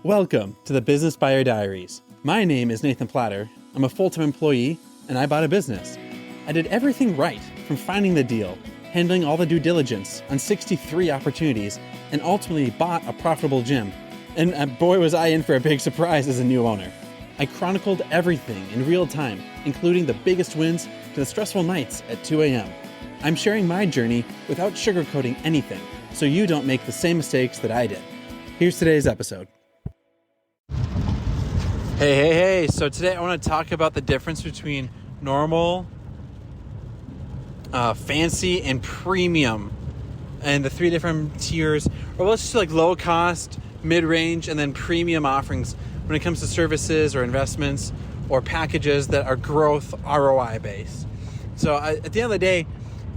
Welcome to the Business Buyer Diaries. My name is Nathan Platter. I'm a full-time employee, and I bought a business. I did everything right, from finding the deal, handling all the due diligence on 63 opportunities, and ultimately bought a profitable gym. And boy was I in for a big surprise as a new owner. I chronicled everything in real time, including the biggest wins to the stressful nights at 2 a.m. I'm sharing my journey without sugarcoating anything, so you don't make the same mistakes that I did. Here's today's episode. Hey. So today I want to talk about the difference between normal, fancy, and premium, and the three different tiers, or let's just like low cost, mid-range, and then premium offerings when it comes to services or investments or packages that are growth ROI based. So at the end of the day,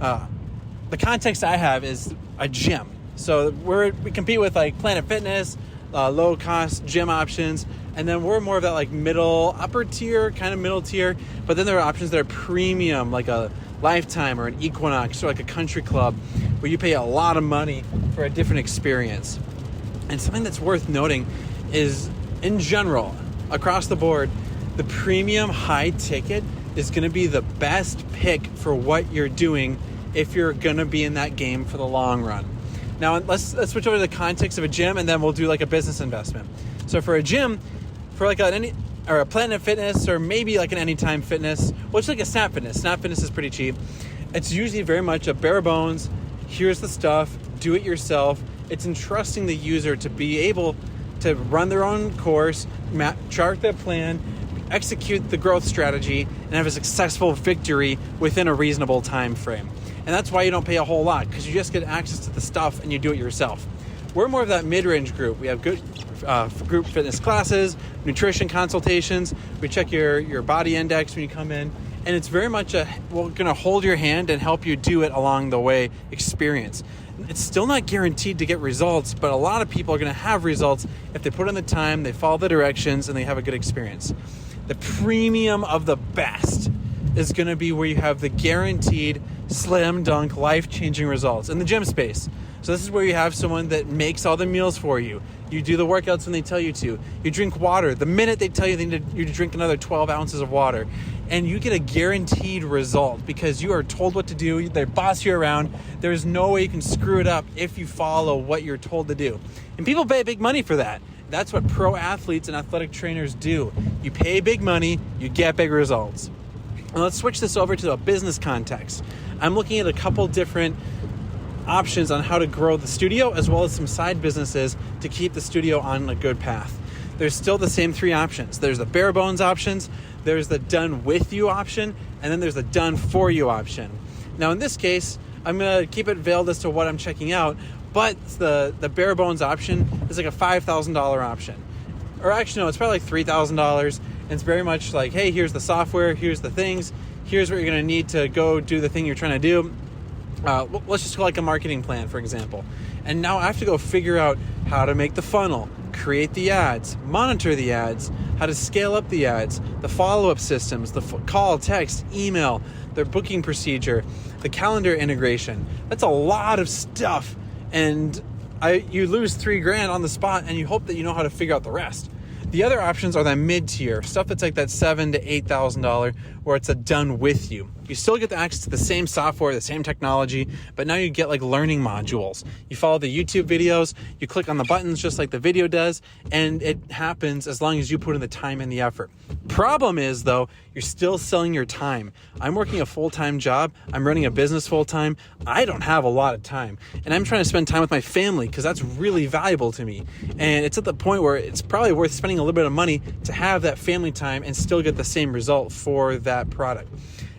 the context I have is a gym. So we compete with like Planet Fitness, low cost gym options, and then we're more of that like upper tier, kind of middle tier. But then there are options that are premium, like a Lifetime or an Equinox or like a country club, where you pay a lot of money for a different experience. And something that's worth noting is, in general, across the board, the premium high ticket is going to be the best pick for what you're doing if you're going to be in that game for the long run. Now, let's switch over to the context of a gym, and then we'll do like a business investment. So for a gym, for like a Planet Fitness, or maybe like an Anytime Fitness, well, it's like a Snap Fitness. Snap Fitness is pretty cheap. It's usually very much a bare bones, here's the stuff, do it yourself. It's entrusting the user to be able to run their own course, chart their plan, execute the growth strategy, and have a successful victory within a reasonable time frame. And that's why you don't pay a whole lot, because you just get access to the stuff and you do it yourself. We're more of that mid-range group. We have good group fitness classes, nutrition consultations. We check your body index when you come in. And it's very much going to hold your hand and help you do it along the way experience. It's still not guaranteed to get results, but a lot of people are going to have results if they put in the time, they follow the directions, and they have a good experience. The premium of the best is going to be where you have the guaranteed slam dunk life-changing results in the gym space. So this is where you have someone that makes all the meals for you. You do the workouts when they tell you to. You drink water. The minute they tell you they need you to drink another 12 ounces of water. And you get a guaranteed result because you are told what to do. They boss you around. There is no way you can screw it up if you follow what you're told to do. And people pay big money for that. That's what pro athletes and athletic trainers do. You pay big money, you get big results. Now let's switch this over to a business context. I'm looking at a couple different options on how to grow the studio, as well as some side businesses to keep the studio on a good path. There's still the same three options. There's the bare bones options, there's the done with you option, and then there's the done for you option. Now in this case, I'm going to keep it veiled as to what I'm checking out, but the bare bones option is like a $5,000 option. Or actually no, it's probably like $3,000, and it's very much like, hey, here's the software, here's the things, here's what you're going to need to go do the thing you're trying to do. Let's just go like a marketing plan, for example. And now I have to go figure out how to make the funnel, create the ads, monitor the ads, how to scale up the ads, the follow-up systems, the call, text, email, their booking procedure, the calendar integration. That's a lot of stuff. And you lose $3,000 on the spot, and you hope that you know how to figure out the rest. The other options are that mid-tier, stuff that's like that $7,000 to $8,000, where it's a done with you. You still get the access to the same software, the same technology, but now you get like learning modules. You follow the YouTube videos, you click on the buttons just like the video does, and it happens as long as you put in the time and the effort. Problem is, though, you're still selling your time. I'm working a full-time job. I'm running a business full-time. I don't have a lot of time, and I'm trying to spend time with my family because that's really valuable to me. And it's at the point where it's probably worth spending a little bit of money to have that family time and still get the same result for that product.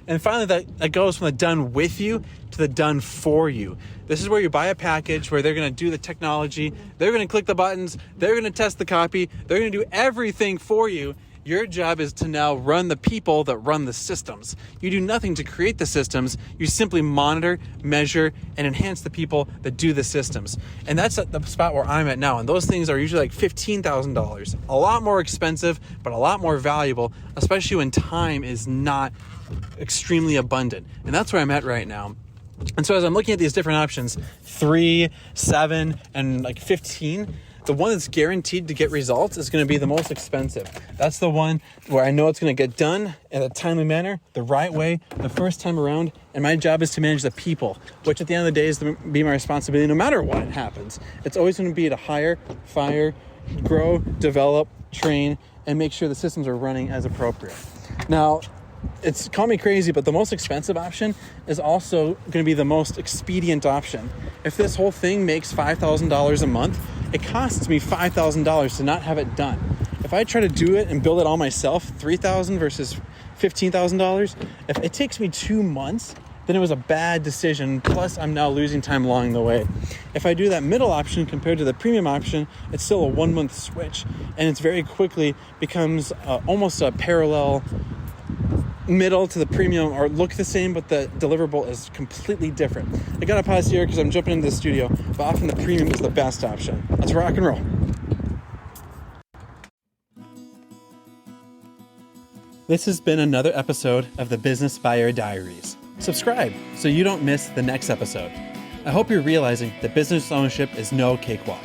And finally, that goes from the done with you to the done for you. This is where you buy a package where they're going to do the technology, they're going to click the buttons, they're going to test the copy, they're going to do everything for you. Your job is to now run the people that run the systems. You do nothing to create the systems. You simply monitor, measure, and enhance the people that do the systems. And that's at the spot where I'm at now. And those things are usually like $15,000. A lot more expensive, but a lot more valuable, especially when time is not extremely abundant. And that's where I'm at right now. And so as I'm looking at these different options, 3, 7, and like 15, the one that's guaranteed to get results is going to be the most expensive. That's the one where I know it's going to get done in a timely manner, the right way, the first time around. And my job is to manage the people, which at the end of the day is to be my responsibility no matter what happens. It's always going to be to hire, fire, grow, develop, train, and make sure the systems are running as appropriate. Now, it's call me crazy, but the most expensive option is also going to be the most expedient option. If this whole thing makes $5,000 a month, it costs me $5,000 to not have it done. If I try to do it and build it all myself, $3,000 versus $15,000, if it takes me 2 months, then it was a bad decision. Plus, I'm now losing time along the way. If I do that middle option compared to the premium option, it's still a 1 month switch, and it's very quickly becomes almost a parallel middle to the premium, or look the same, but the deliverable is completely different. I gotta pause here because I'm jumping into the studio, but often the premium is the best option. Let's rock and roll. This has been another episode of the Business Buyer Diaries. Subscribe so you don't miss the next episode. I hope you're realizing that business ownership is no cakewalk.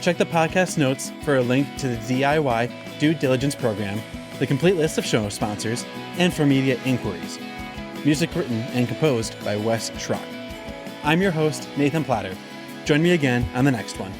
Check the podcast notes for a link to the DIY due diligence program, the complete list of show sponsors, and for media inquiries. Music written and composed by Wes Schrock. I'm your host, Nathan Platter. Join me again on the next one.